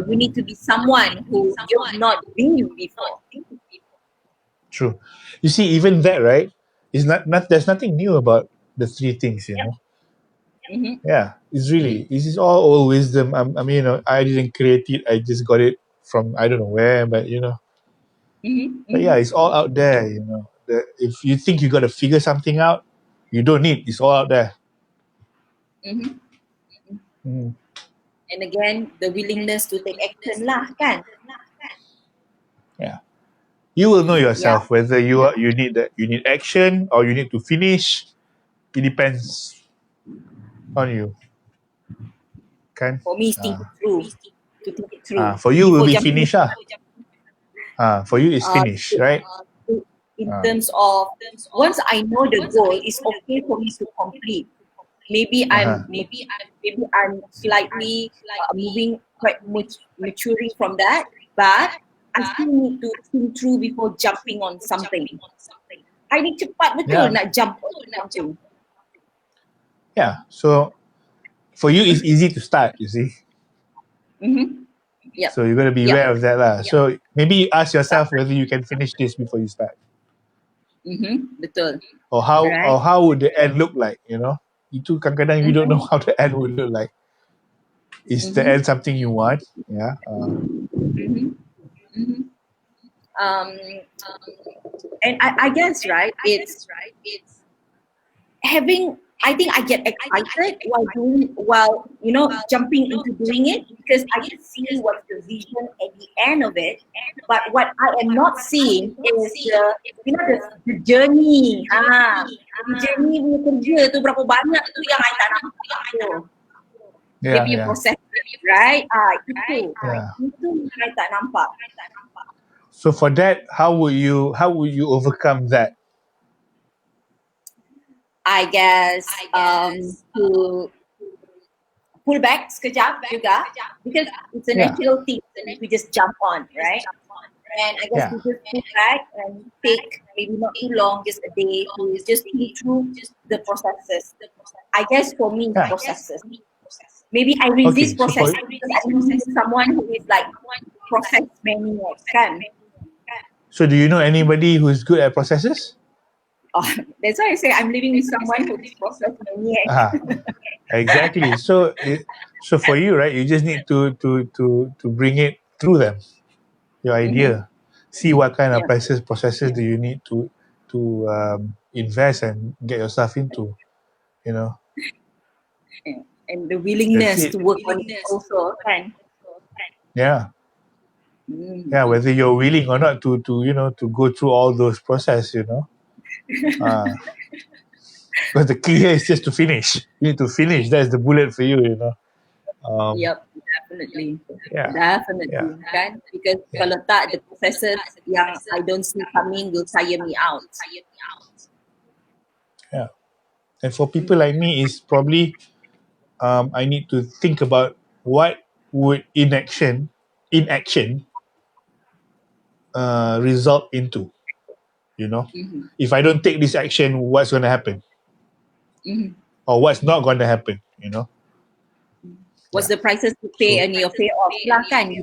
You need to be someone who you've not been before. True. You see, even that, right? Is not there's nothing new about the 3 things, you know. Yeah, it's really this is all old wisdom. I mean, I didn't create it. I just got it from I don't know where, but But yeah, it's all out there. If you think you got to figure something out, you don't need. It's all out there. And again, the willingness to take action lah, kan? Yeah, you will know yourself whether you need action or you need to finish. It depends on you. Kan? For me, think it through. To think it through. For you will be Before finish for you it's finish, right? In terms of once I know the goal, it's okay for me to complete. Maybe I'm slightly moving quite maturing from that, but I still need to think through before jumping on something. I need cepat betul nak jump on something. Yeah, so for you it's easy to start, you see. Yep. So you got to be aware of that lah. So maybe you ask yourself whether you can finish this before you start. Betul. Or how would the end look like, Itu kadang-kadang you don't know how the end would look like. Is the end something you want? Yeah. And I guess, right, it's having, I think I get excited while jumping into doing it, because I can see what's the vision at the end of it. But what I am not seeing is the journey. The journey punya kerja tu berapa banyak tu yang I tak nampak tu. Maybe proses, right? Itu I tak nampak. So for that, how would you overcome that? I guess to pull back sekejap juga, because it's a natural thing we just jump on, right? And I guess we just pull back and take maybe not too long, just a day, to just think through the processes. I guess for me, processes. Maybe I resist processes because I'm someone who is like process maniac, kan? So do you know anybody who is good at processes? That's why I say I'm living with someone who is process maniac. Exactly. So for you, right, you just need to bring it through them, your idea. See what kind of processes do you need to invest and get yourself into, And the willingness to work on it also, kan? Yeah. Yeah, whether you're willing or not to go through all those processes, Because the key here is just to finish. You need to finish. That's the bullet for you, Yep, definitely. Yeah. Definitely, kan? Because kalau tak, the processes yang I don't see coming will tire me out. Yeah. And for people like me, it's probably I need to think about what would inaction result into. If I don't take this action, what's going to happen? or what's not going to happen, What's the prices to pay and your payoff lah kan? You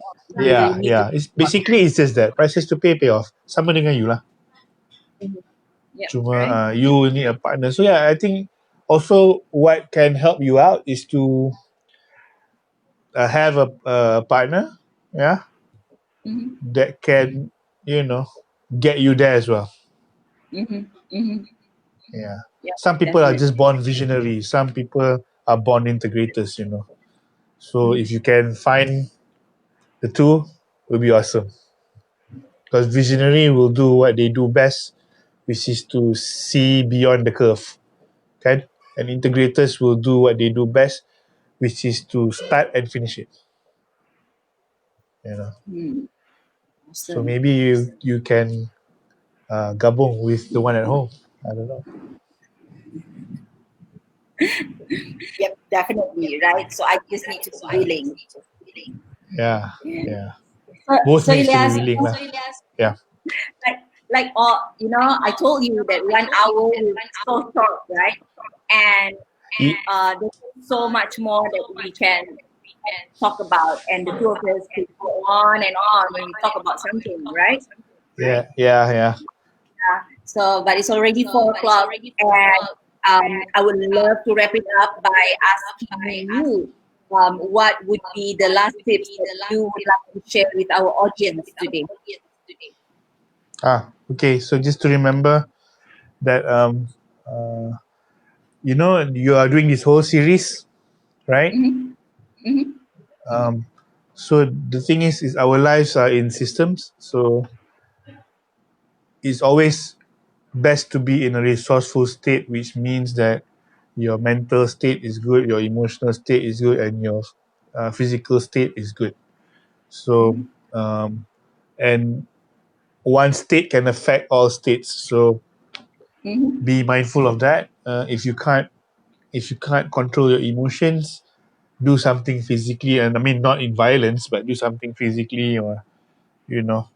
need to- It's basically it's just that prices to pay off. Sama dengan you lah. Yep, Cuma right. you need a partner. So I think also what can help you out is to have a partner, that can get you there as well. Yeah. Yep, Some people are definitely. just born visionaries. Some people are born integrators. So if you can find the two, will be awesome. Because visionary will do what they do best, which is to see beyond the curve. Okay? And integrators will do what they do best, which is to start and finish it. So Awesome. maybe you can gabung with the one at home. I don't know. Yep, definitely, right? So I just need to be willing. Yeah. So, Both so needs to Ilyas, be willing lah. Yeah. I told you that 1 hour will be so short, right? And there's so much more that we can talk about, and the two of us could go on and on when we talk about something, right? Yeah. So, but it's already 4 o'clock, and I would love to wrap it up by asking you, what would be the last tips that you would like to share with our audience today? Okay. So just to remember that you are doing this whole series, right? So the thing is our lives are in systems. So it's always best to be in a resourceful state, which means that your mental state is good, your emotional state is good, and your physical state is good. So and one state can affect all states. So be mindful of that. If you can't control your emotions, do something physically, and I mean not in violence, but do something physically, or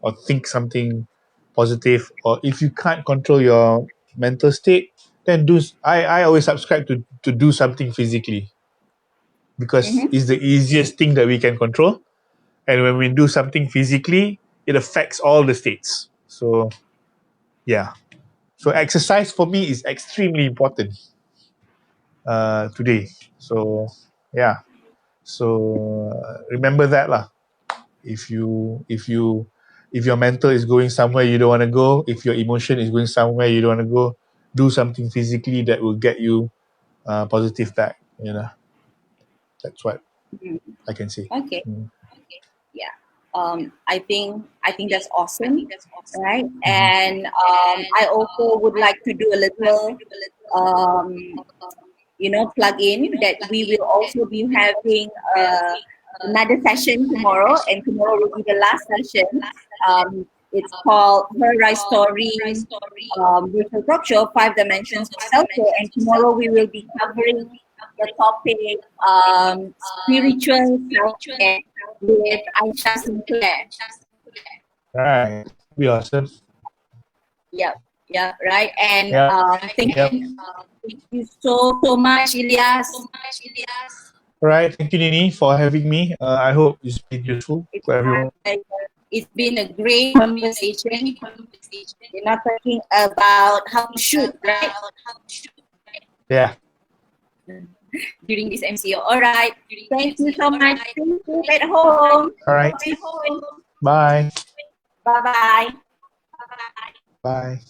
or think something positive. Or if you can't control your mental state, then I always subscribe to do something physically, because it's the easiest thing that we can control. And when we do something physically, it affects all the states. So exercise for me is extremely important today. So remember that lah. If your mental is going somewhere you don't want to go, if your emotion is going somewhere you don't want to go, do something physically that will get you positive back. That's what I can say. Okay. Yeah. I think that's awesome, right? And I also would like to do a little plug in that we will also be having another session tomorrow, and tomorrow will be the last session. It's called Her Rise Story Virtual Talk Show, 5 Dimensions of Self-Care, and tomorrow we will be covering the topic spiritual self-care with Aisha Sinclair. Right. Be awesome. Yeah, right. And thank Yep. you so much, Ilyas. All right. Thank you, Nini, for having me. I hope it's been useful for everyone. It's been a great conversation. We're not talking about how to shoot, right? Yeah. During this MCO. All right. Thank you so much. Thank you at home. All right. Bye. Bye-bye. Bye.